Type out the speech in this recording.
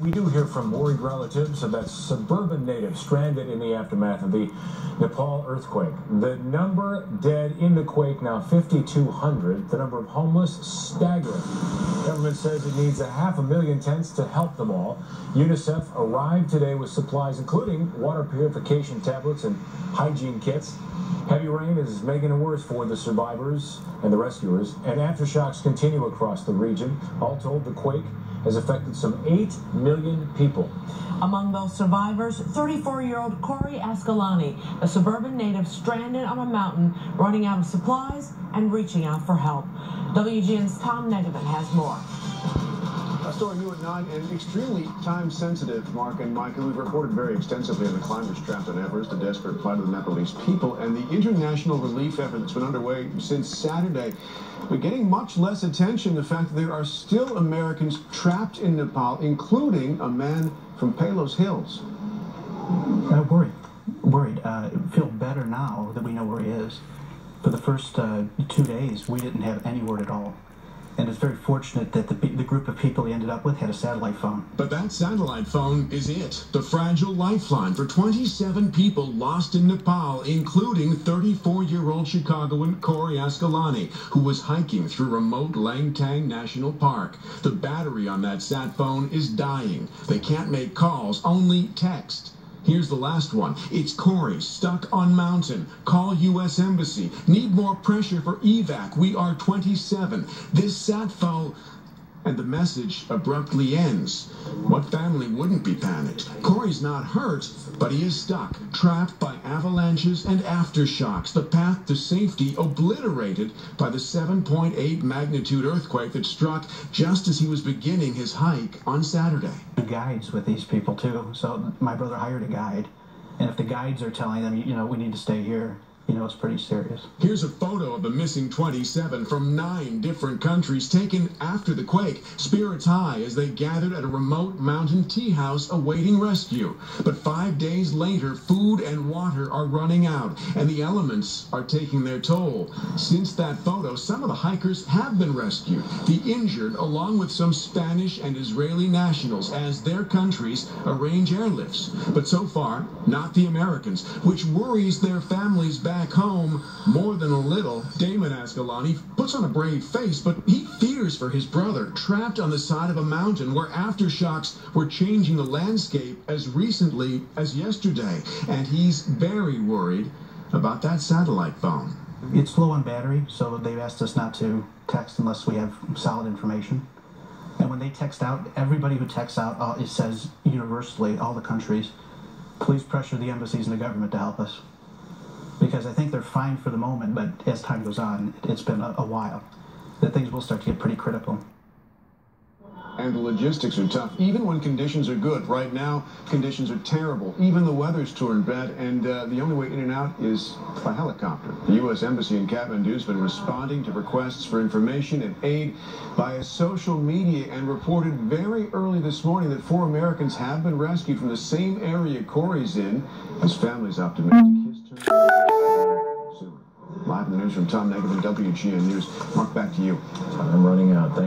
We do hear from worried relatives of that suburban native stranded in the aftermath of the Nepal earthquake. The number dead in the quake now 5,200. The number of homeless staggering. Government says it needs 500,000 tents to help them all. UNICEF arrived today with supplies including water purification tablets and hygiene kits. Heavy rain is making it worse for the survivors and the rescuers, and aftershocks continue across the region. All told, the quake has affected some 8 million people. Among those survivors, 34-year-old Corey Ascolani, a suburban native stranded on a mountain, running out of supplies and reaching out for help. WGN's Tom Negavan has more. A story new at 9 and extremely time-sensitive, Mark and Micah. We've reported very extensively on the climbers trapped on Everest, the desperate plight of the Nepalese people, and the international relief effort that's been underway since Saturday. But getting much less attention, the fact that there are still Americans trapped in Nepal, including a man from Palos Hills. Worried. Feel better now that we know where he is. For the first 2 days, we didn't have any word at all. And it's very fortunate that the group of people he ended up with had a satellite phone. But that satellite phone is it. The fragile lifeline for 27 people lost in Nepal, including 34-year-old Chicagoan Corey Ascolani, who was hiking through remote Langtang National Park. The battery on that sat phone is dying. They can't make calls, only text. Here's the last one. It's Corey, stuck on mountain. Call U.S. Embassy. Need more pressure for evac. We are 27. This sat phone... And the message abruptly ends. What family wouldn't be panicked? Corey's not hurt, but he is stuck, trapped by avalanches and aftershocks. The path to safety obliterated by the 7.8 magnitude earthquake that struck just as he was beginning his hike on Saturday. Guides with these people too, so my brother hired a guide, and if the guides are telling them, we need to stay here, it's pretty serious. Here's a photo of the missing 27 from 9 different countries taken after the quake, spirits high as they gathered at a remote mountain tea house awaiting rescue. But 5 days later, food and water are running out, and the elements are taking their toll. Since that photo, some of the hikers have been rescued, the injured along with some Spanish and Israeli nationals as their countries arrange airlifts. But so far, not the Americans, which worries their families back home more than a little. Damon Ascolani puts on a brave face, but he fears for his brother, trapped on the side of a mountain where aftershocks were changing the landscape as recently as yesterday. And he's very worried about that satellite phone. It's low on battery, so they've asked us not to text unless we have solid information. And when they text out, everybody who texts out, it says universally, all the countries, please pressure the embassies and the government to help us. Because I think they're fine for the moment, but as time goes on, it's been a while, that things will start to get pretty critical. And the logistics are tough, even when conditions are good. Right now, conditions are terrible. Even the weather's turned bad, and the only way in and out is by helicopter. The U.S. Embassy in Kathmandu has been responding to requests for information and aid via social media and reported very early this morning that 4 Americans have been rescued from the same area Corey's in. His family's optimistic. His turn soon. Live in the newsroom, Tom Negavan, WGN News. Mark, back to you. I'm running out.